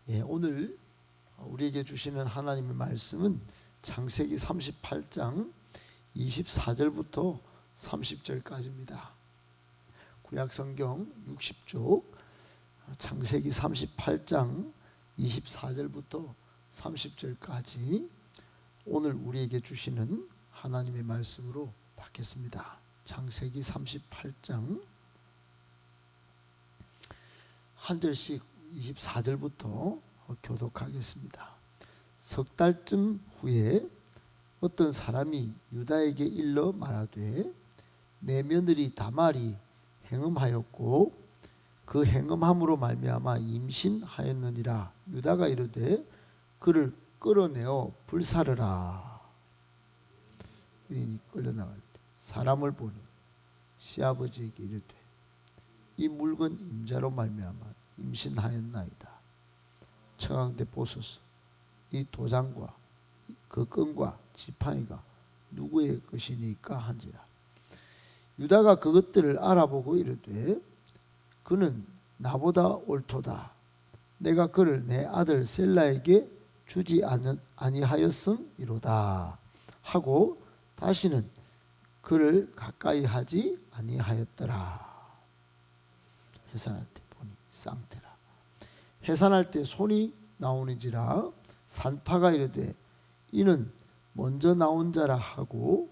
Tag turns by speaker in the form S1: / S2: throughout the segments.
S1: 오늘 우리에게 주시는 하나님의 말씀은 창세기 38장 24절부터 30절까지입니다. 구약성경 60쪽 창세기 38장 24절부터 30절까지 오늘 우리에게 주시는 하나님의 말씀으로 받겠습니다. 창세기 38장 한 절씩 24절부터 교독하겠습니다. 석 달쯤 후에 어떤 사람이 유다에게 일러 말하되 내 며느리 다말이 행음하였고 그 행음함으로 말미암아 임신하였느니라. 유다가 이르되 그를 끌어내어 불사르라. 여인이 끌려나갈 때 사람을 보니 시아버지에게 이르되 이 물건 임자로 말미암아 임신하였나이다. 청하건대 보소서 이 도장과 그 끈과 지팡이가 누구의 것이니까 한지라. 유다가 그것들을 알아보고 이르되 그는 나보다 옳도다. 내가 그를 내 아들 셀라에게 주지 아니하였음이로다 하고 다시는 그를 가까이 하지 아니하였더라. 해산할 때 보니 쌍태라. 해산할 때 손이 나오는지라 산파가 이르되 이는 먼저 나온 자라 하고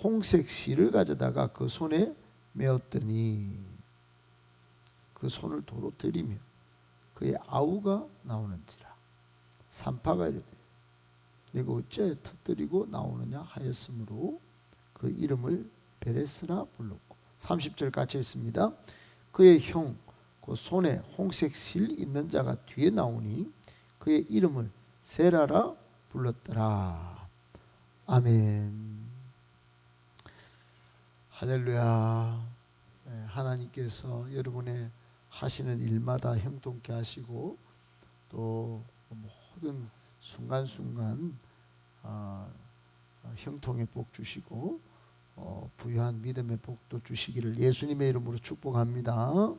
S1: 홍색 실을 가져다가 그 손에 메었더니 그 손을 도로 들이며 그의 아우가 나오는지라. 산파가 이르되 내가 어째 터뜨리고 나오느냐 하였으므로 그 이름을 베레스라 불렀고 30절 같이 있습니다. 그의 형 그 손에 홍색 실 있는 자가 뒤에 나오니 그의 이름을 세라라 불렀더라. 아멘. 할렐루야. 하나님께서 여러분의 하시는 일마다 형통케 하시고 또 모든 순간순간 형통의 복 주시고 부유한 믿음의 복도 주시기를 예수님의 이름으로 축복합니다.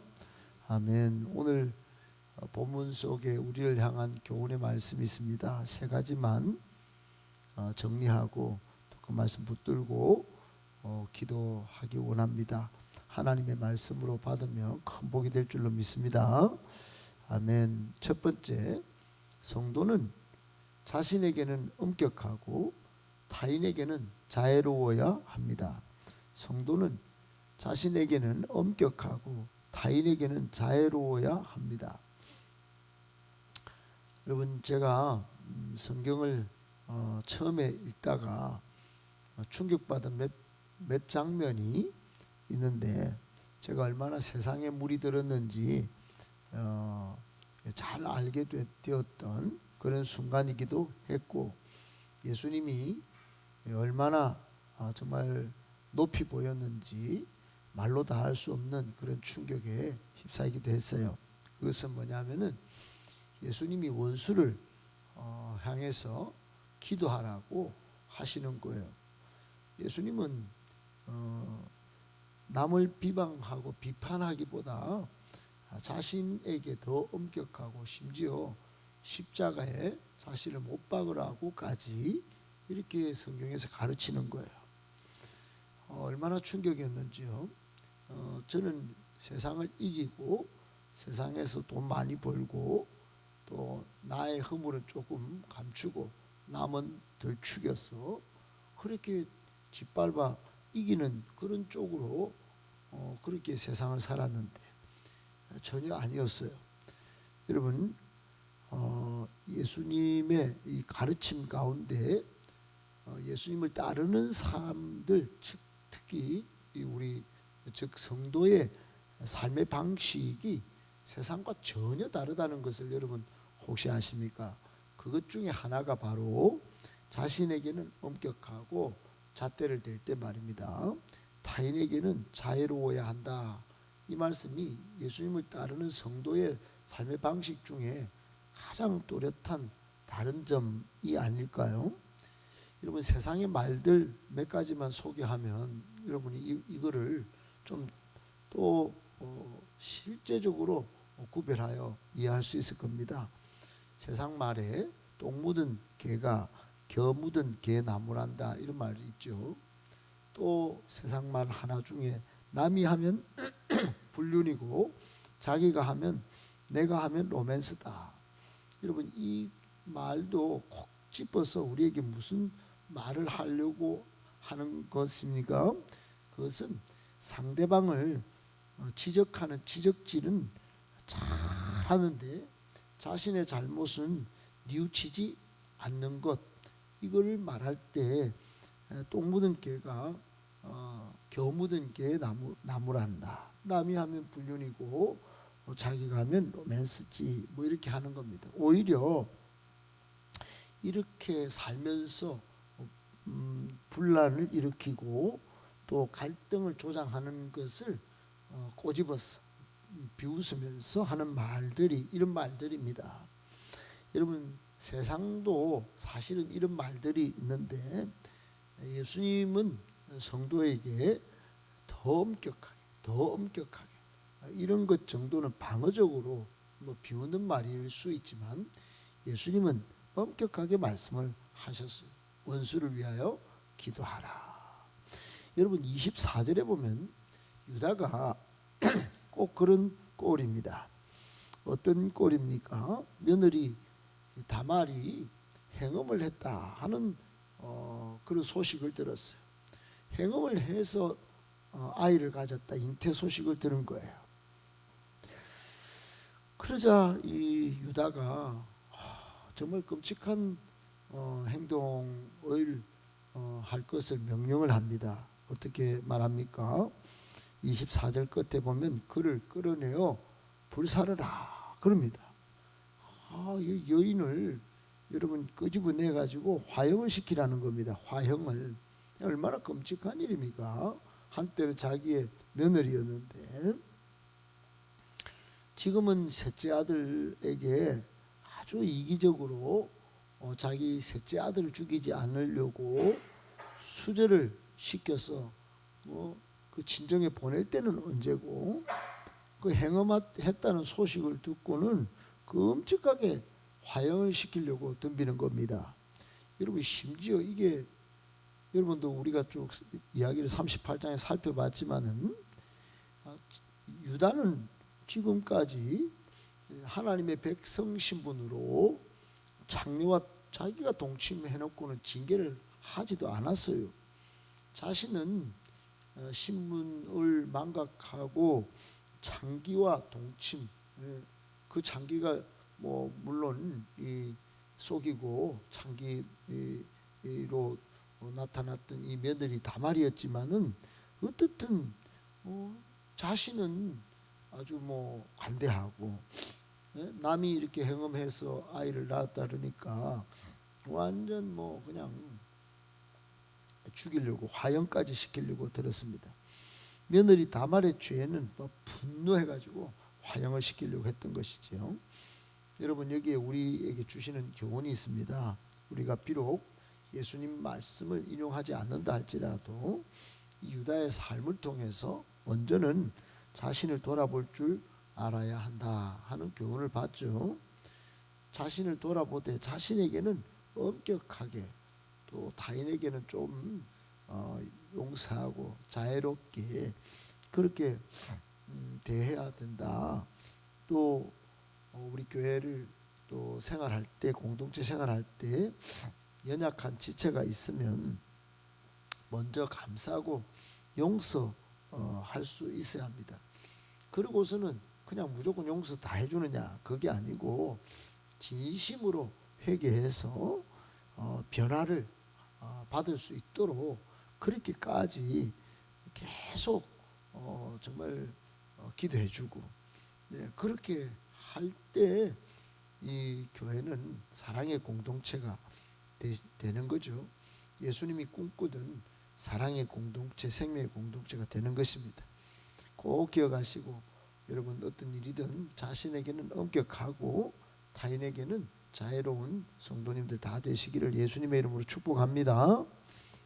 S1: 아멘. 오늘 본문 속에 우리를 향한 교훈의 말씀이 있습니다. 세 가지만 정리하고 그 말씀 붙들고 기도하기 원합니다. 하나님의 말씀으로 받으면 큰 복이 될 줄로 믿습니다. 아멘. 첫 번째, 성도는 자신에게는 엄격하고 타인에게는 자애로워야 합니다. 성도는 자신에게는 엄격하고 타인에게는 자애로워야 합니다. 여러분, 제가 성경을 처음에 읽다가 충격받은 몇 장면이 있는데 제가 얼마나 세상에 물이 들었는지 잘 알게 되었던 그런 순간이기도 했고 예수님이 얼마나 정말 높이 보였는지 말로 다 할 수 없는 그런 충격에 휩싸이기도 했어요. 그것은 뭐냐면은 예수님이 원수를 향해서 기도하라고 하시는 거예요. 예수님은 남을 비방하고 비판하기보다 자신에게 더 엄격하고 심지어 십자가에 자신을 못 박으라고까지 이렇게 성경에서 가르치는 거예요. 얼마나 충격이었는지요. 저는 세상을 이기고 세상에서 돈 많이 벌고 또 나의 허물은 조금 감추고 남은 덜 죽여서 그렇게 짓밟아 이기는 그런 쪽으로 그렇게 세상을 살았는데 전혀 아니었어요. 여러분, 예수님의 이 가르침 가운데 예수님을 따르는 사람들, 특히 우리 즉 성도의 삶의 방식이 세상과 전혀 다르다는 것을 여러분 혹시 아십니까? 그것 중에 하나가 바로 자신에게는 엄격하고 잣대를 댈 때 말입니다. 타인에게는 자애로워야 한다. 이 말씀이 예수님을 따르는 성도의 삶의 방식 중에 가장 뚜렷한 다른 점이 아닐까요? 여러분, 세상의 말들 몇 가지만 소개하면 여러분이 이거를 좀 또 실제적으로 구별하여 이해할 수 있을 겁니다. 세상 말에 똥 묻은 개가 겨 묻은 개 나무란다 이런 말이 있죠. 또 세상 말 하나 중에 남이 하면 불륜이고 자기가 하면 내가 하면 로맨스다. 여러분 이 말도 콕 집어서 우리에게 무슨 말을 하려고 하는 것입니까? 그것은 상대방을 지적하는 지적질은 잘하는데 자신의 잘못은 뉘우치지 않는 것, 이거를 말할 때 똥 묻은 개가 겨 묻은 개의 나무란다. 남이 하면 불륜이고 자기가 하면 로맨스지 뭐 이렇게 하는 겁니다. 오히려 이렇게 살면서 분란을 일으키고 또 갈등을 조장하는 것을 꼬집어서 비웃으면서 하는 말들이 이런 말들입니다. 여러분 세상도 사실은 이런 말들이 있는데 예수님은 성도에게 더 엄격하게 이런 것 정도는 방어적으로 뭐 비우는 말일 수 있지만 예수님은 엄격하게 말씀을 하셨어요. 원수를 위하여 기도하라. 여러분 24절에 보면 유다가 꼭 그런 꼴입니다. 어떤 꼴입니까? 며느리 다말이 행음을 했다 하는 그런 소식을 들었어요. 행음을 해서 아이를 가졌다 잉태 소식을 들은 거예요. 그러자 이 유다가 정말 끔찍한 행동을 할 것을 명령을 합니다. 어떻게 말합니까? 24절 끝에 보면 그를 끌어내어 불사르라 그럽니다. 이 여인을 여러분 끄집어내 가지고 화형을 시키라는 겁니다. 화형을. 얼마나 끔찍한 일입니까? 한때는 자기의 며느리였는데 지금은 셋째 아들에게 아주 이기적으로 자기 셋째 아들을 죽이지 않으려고 수절을 시켜서 그 친정에 보낼 때는 언제고 그 행음했다는 소식을 듣고는 끔찍하게 화형을 시키려고 덤비는 겁니다. 여러분 심지어 이게 여러분도 우리가 쭉 이야기를 38장에 살펴봤지만은 유다는 지금까지 하나님의 백성 신분으로 장래와 자기가 동침해놓고는 징계를 하지도 않았어요. 자신은 신분을 망각하고 장기와 동침, 그 장기가 뭐 물론 이 속이고 장기로 나타났던 이 며느리 다말이었지만은 어떻든 자신은 아주 뭐 관대하고 남이 이렇게 행음해서 아이를 낳았다 그러니까 완전 뭐 그냥 죽이려고 화형까지 시키려고 들었습니다. 며느리 다말의 죄는 뭐 분노해가지고 화형을 시키려고 했던 것이죠. 여러분 여기에 우리에게 주시는 교훈이 있습니다. 우리가 비록 예수님 말씀을 인용하지 않는다 할지라도 유다의 삶을 통해서 먼저는 자신을 돌아볼 줄 알아야 한다 하는 교훈을 받죠. 자신을 돌아보되 자신에게는 엄격하게 또 타인에게는 좀 용서하고 자애롭게 그렇게 대해야 된다. 또 우리 교회를 또 생활할 때 공동체 생활할 때 연약한 지체가 있으면 먼저 감싸고 용서할 수 있어야 합니다. 그러고서는 그냥 무조건 용서 다 해주느냐 그게 아니고 진심으로 회개해서 변화를 받을 수 있도록 그렇게까지 계속 정말 기도해주고 그렇게 할 때 이 교회는 사랑의 공동체가 되는 거죠. 예수님이 꿈꾸던 사랑의 공동체, 생명의 공동체가 되는 것입니다. 꼭 기억하시고 여러분 어떤 일이든 자신에게는 엄격하고 타인에게는 자애로운 성도님들 다 되시기를 예수님의 이름으로 축복합니다.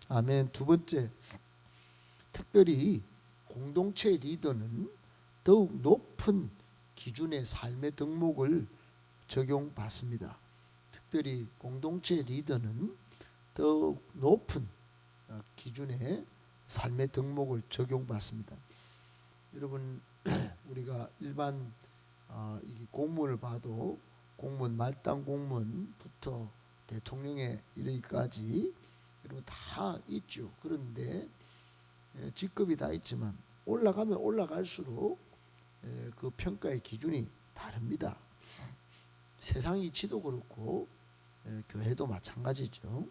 S1: 아멘. 두 번째, 특별히 공동체 리더는 더욱 높은 기준의 삶의 덕목을 적용받습니다. 특별히 공동체 리더는 더 높은 기준의 삶의 덕목을 적용받습니다. 여러분 우리가 일반 이 공무원을 봐도 공무원 말단 공무원부터 대통령에 이르기까지 여러분 다 있죠. 그런데 직급이 다 있지만 올라가면 올라갈수록 그 평가의 기준이 다릅니다. 세상 이치도 그렇고 교회도 마찬가지죠.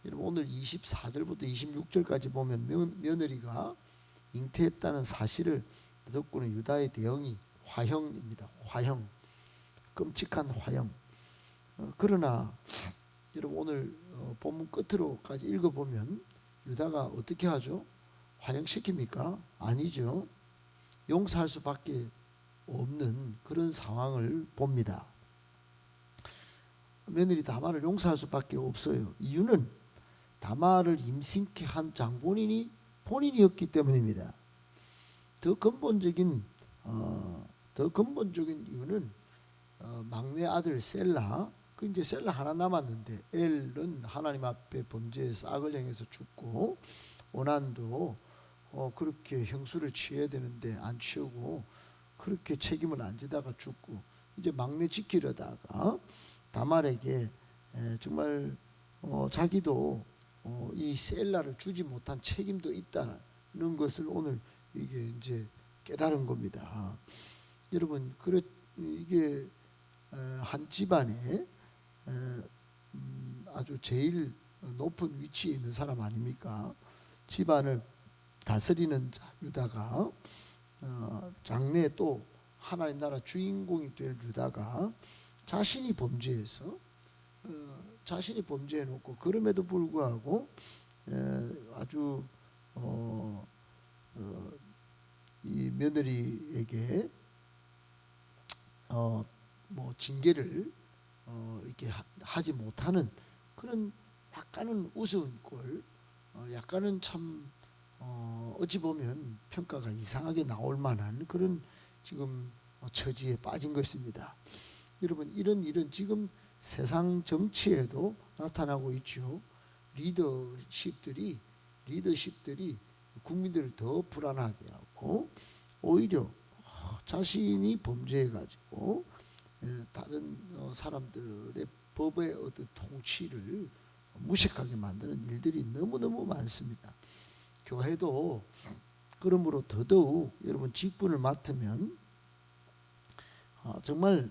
S1: 여러분 오늘 24절부터 26절까지 보면 며느리가 잉태했다는 사실을 듣고는 유다의 대응이 화형입니다. 화형, 끔찍한 화형. 그러나 여러분 오늘 본문 끝으로까지 읽어보면 유다가 어떻게 하죠? 화형시킵니까? 아니죠. 용서할 수밖에 없는 그런 상황을 봅니다. 며느리 다말을 용서할 수밖에 없어요. 이유는 다말을 임신케 한 장본인이 본인이었기 때문입니다. 더 근본적인 이유는 막내 아들 셀라, 그 이제 셀라 하나 남았는데 엘은 하나님 앞에 범죄에 싹을 행해서 죽고 오난도 그렇게 형수를 취해야 되는데 안 취하고 그렇게 책임을 안 지다가 죽고 이제 막내 지키려다가 다말에게 정말 자기도 이 셀라를 주지 못한 책임도 있다는 것을 오늘 이게 이제 깨달은 겁니다. 여러분 이게 한 집안에 아주 제일 높은 위치에 있는 사람 아닙니까? 집안을 다스리는 자 유다가 장래 또 하나님 나라 주인공이 될 유다가 자신이 범죄해서 자신이 범죄해놓고 그럼에도 불구하고 아주 이 며느리에게 뭐 징계를 이렇게 하지 못하는 그런 약간은 우스운 꼴, 약간은 참 어찌 보면 평가가 이상하게 나올 만한 그런 지금 처지에 빠진 것입니다. 여러분 이런 일은 지금 세상 정치에도 나타나고 있죠. 리더십들이 국민들을 더 불안하게 하고 오히려 자신이 범죄해가지고 다른 사람들의 법의 어떤 통치를 무식하게 만드는 일들이 너무너무 많습니다. 교회도 그러므로 더더욱 여러분 직분을 맡으면 정말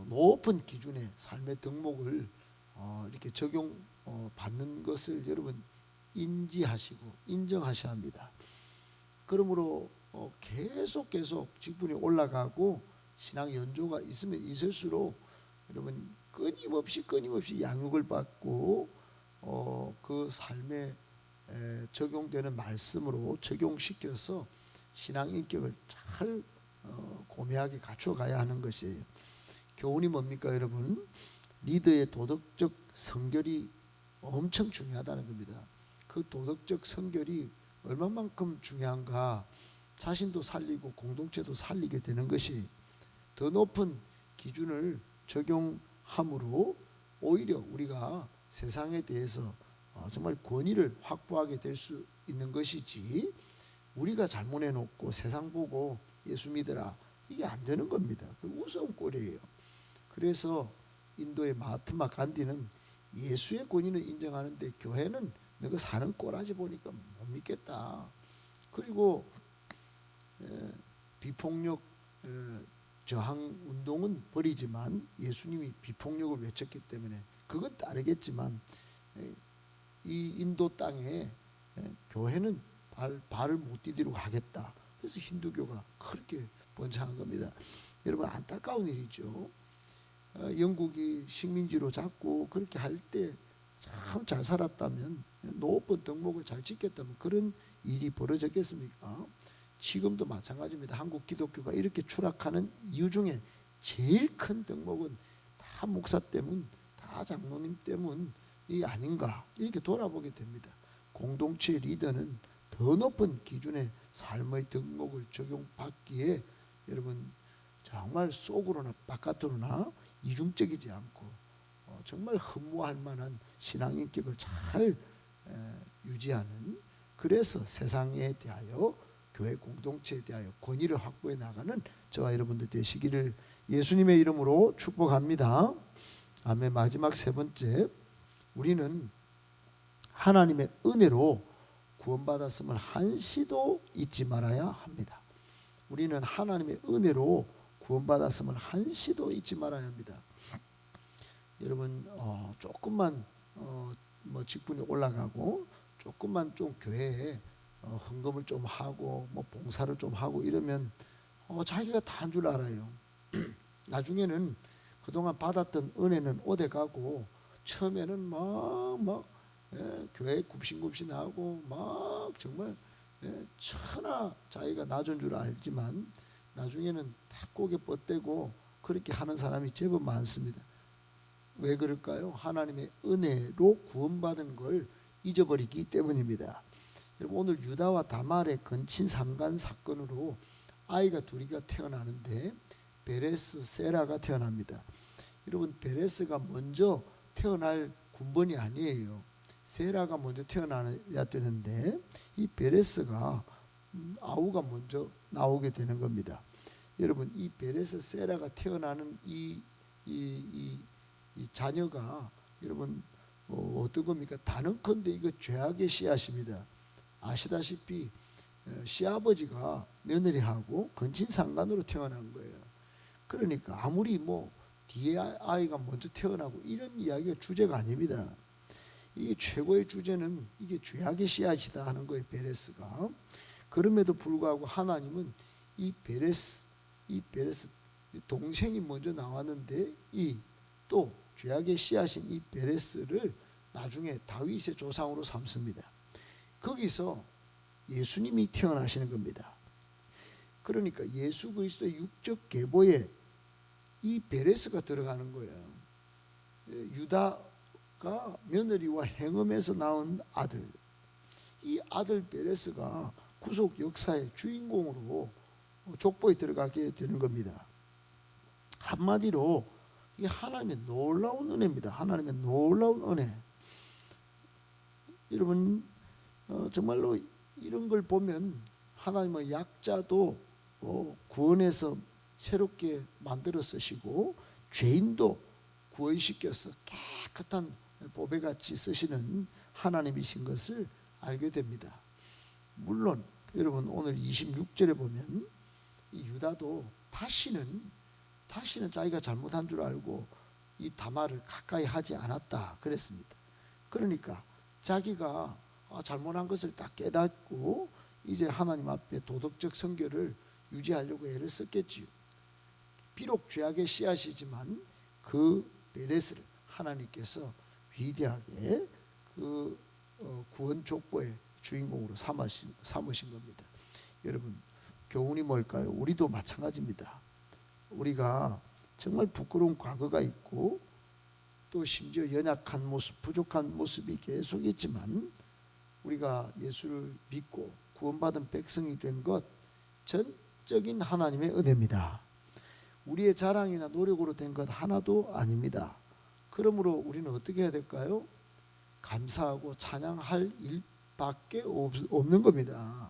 S1: 높은 기준의 삶의 덕목을 이렇게 적용받는 것을 여러분 인지하시고 인정하셔야 합니다. 그러므로 계속 직분이 올라가고 신앙 연조가 있으면 있을수록 여러분 끊임없이 양육을 받고 그 삶에 적용되는 말씀으로 적용시켜서 신앙 인격을 잘 고매하게 갖춰가야 하는 것이에요. 교훈이 뭡니까 여러분? 리더의 도덕적 성결이 엄청 중요하다는 겁니다. 그 도덕적 성결이 얼마만큼 중요한가, 자신도 살리고 공동체도 살리게 되는 것이 더 높은 기준을 적용함으로 오히려 우리가 세상에 대해서 정말 권위를 확보하게 될 수 있는 것이지, 우리가 잘못해놓고 세상 보고 예수 믿으라, 이게 안 되는 겁니다. 그 우스운 꼴이에요. 그래서 인도의 마하트마 간디는 예수의 권위는 인정하는데 교회는 너가 사는 꼴하지 보니까 못 믿겠다. 그리고 비폭력 저항 운동은 버리지만 예수님이 비폭력을 외쳤기 때문에 그건 따르겠지만 이 인도 땅에 교회는 발을 못 디디고 하겠다. 그래서 힌두교가 그렇게 번창한 겁니다. 여러분 안타까운 일이죠. 영국이 식민지로 잡고 그렇게 할 때 참 잘 살았다면, 높은 덕목을 잘 지켰다면 그런 일이 벌어졌겠습니까? 지금도 마찬가지입니다. 한국 기독교가 이렇게 추락하는 이유 중에 제일 큰 덕목은 다 목사 때문, 다 장로님 때문이 아닌가, 이렇게 돌아보게 됩니다. 공동체 리더는 더 높은 기준의 삶의 덕목을 적용받기에 여러분 정말 속으로나 바깥으로나 이중적이지 않고 정말 흠모할 만한 신앙 인격을 잘 유지하는, 그래서 세상에 대하여 교회 공동체에 대하여 권위를 확보해 나가는 저와 여러분들 되시기를 예수님의 이름으로 축복합니다. 아멘. 마지막 세 번째, 우리는 하나님의 은혜로 구원받았음을 한시도 잊지 말아야 합니다. 우리는 하나님의 은혜로 구원받았음을 한시도 잊지 말아야 합니다. 여러분 조금만 뭐 직분이 올라가고 조금만 좀 교회에 헌금을 좀 하고 뭐 봉사를 좀 하고 이러면 자기가 다 한 줄 알아요. 나중에는 그동안 받았던 은혜는 오대가고 처음에는 막 교회에 굽신굽신하고 막 정말 천하 자기가 낮은 줄 알지만 나중에는 다 고개 뻗대고 그렇게 하는 사람이 제법 많습니다. 왜 그럴까요? 하나님의 은혜로 구원받은 걸 잊어버리기 때문입니다. 여러분, 오늘 유다와 다말의 건친 상간 사건으로 아이가 둘이가 태어나는데 베레스, 세라가 태어납니다. 여러분, 베레스가 먼저 태어날 군번이 아니에요. 세라가 먼저 태어나야 되는데 이 베레스가 아우가 먼저 나오게 되는 겁니다. 여러분, 이 베레스, 세라가 태어나는 이 자녀가 여러분 어떤 겁니까? 단언컨대 이거 죄악의 씨앗입니다. 아시다시피 시아버지가 며느리하고 건친상간으로 태어난 거예요. 그러니까 아무리 뭐 뒤에 아이가 먼저 태어나고 이런 이야기가 주제가 아닙니다. 이게 최고의 주제는 이게 죄악의 씨앗이다 하는 거예요. 베레스가. 그럼에도 불구하고 하나님은 이 베레스 동생이 먼저 나왔는데 이 또 죄악의 씨앗인 이 베레스를 나중에 다윗의 조상으로 삼습니다. 거기서 예수님이 태어나시는 겁니다. 그러니까 예수 그리스도의 육적 계보에 이 베레스가 들어가는 거예요. 유다가 며느리와 행음에서 나온 아들, 이 아들 베레스가 구속 역사의 주인공으로 족보에 들어가게 되는 겁니다. 한마디로 이게 하나님의 놀라운 은혜입니다. 하나님의 놀라운 은혜. 여러분 정말로 이런 걸 보면 하나님의 약자도 구원해서 새롭게 만들어 쓰시고 죄인도 구원시켜서 깨끗한 보배같이 쓰시는 하나님이신 것을 알게 됩니다. 물론 여러분 오늘 26절에 보면 이 유다도 다시는 자기가 잘못한 줄 알고 이 다말을 가까이 하지 않았다 그랬습니다. 그러니까 자기가 잘못한 것을 딱 깨닫고 이제 하나님 앞에 도덕적 선결을 유지하려고 애를 썼겠지요. 비록 죄악의 씨앗이지만 그 베레스를 하나님께서 위대하게 그 구원 족보의 주인공으로 삼으신 겁니다. 여러분, 교훈이 뭘까요? 우리도 마찬가지입니다. 우리가 정말 부끄러운 과거가 있고 또 심지어 연약한 모습, 부족한 모습이 계속 있지만 우리가 예수를 믿고 구원받은 백성이 된 것 전적인 하나님의 은혜입니다. 우리의 자랑이나 노력으로 된 것 하나도 아닙니다. 그러므로 우리는 어떻게 해야 될까요? 감사하고 찬양할 일밖에 없는 겁니다.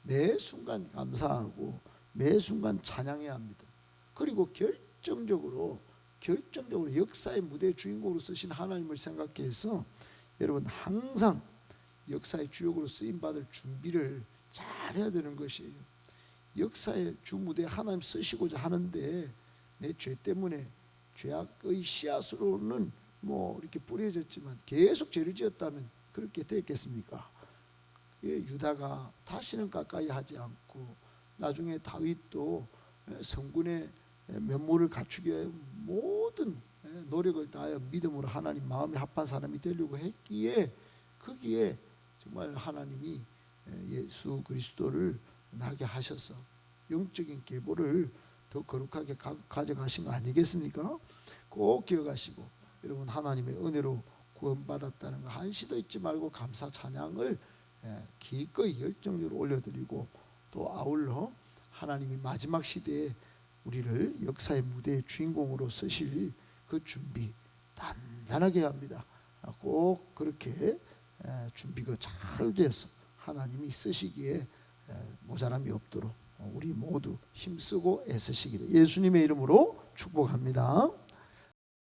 S1: 매 순간 감사하고 매 순간 찬양해야 합니다. 그리고 결정적으로 역사의 무대 주인공으로 쓰신 하나님을 생각해서 여러분 항상 역사의 주역으로 쓰임받을 준비를 잘 해야 되는 것이에요. 역사의 주무대에 하나님 쓰시고자 하는데 내 죄 때문에 죄악의 씨앗으로는 뭐 이렇게 뿌려졌지만 계속 죄를 지었다면 그렇게 됐겠습니까? 유다가 다시는 가까이 하지 않고 나중에 다윗도 성군의 면모를 갖추기 위해 모든 노력을 다하여 믿음으로 하나님 마음에 합한 사람이 되려고 했기에 거기에 정말 하나님이 예수 그리스도를 나게 하셔서 영적인 계보를 더 거룩하게 가져가신 거 아니겠습니까? 꼭 기억하시고 여러분 하나님의 은혜로 구원받았다는 거 한시도 잊지 말고 감사 찬양을 기꺼이 열정적으로 올려드리고 또 아울러 하나님이 마지막 시대에 우리를 역사의 무대의 주인공으로 쓰실 그 준비 단단하게 합니다. 꼭 그렇게 준비가 잘 돼서 하나님이 쓰시기에 모자람이 없도록 우리 모두 힘쓰고 애쓰시기를 예수님의 이름으로 축복합니다.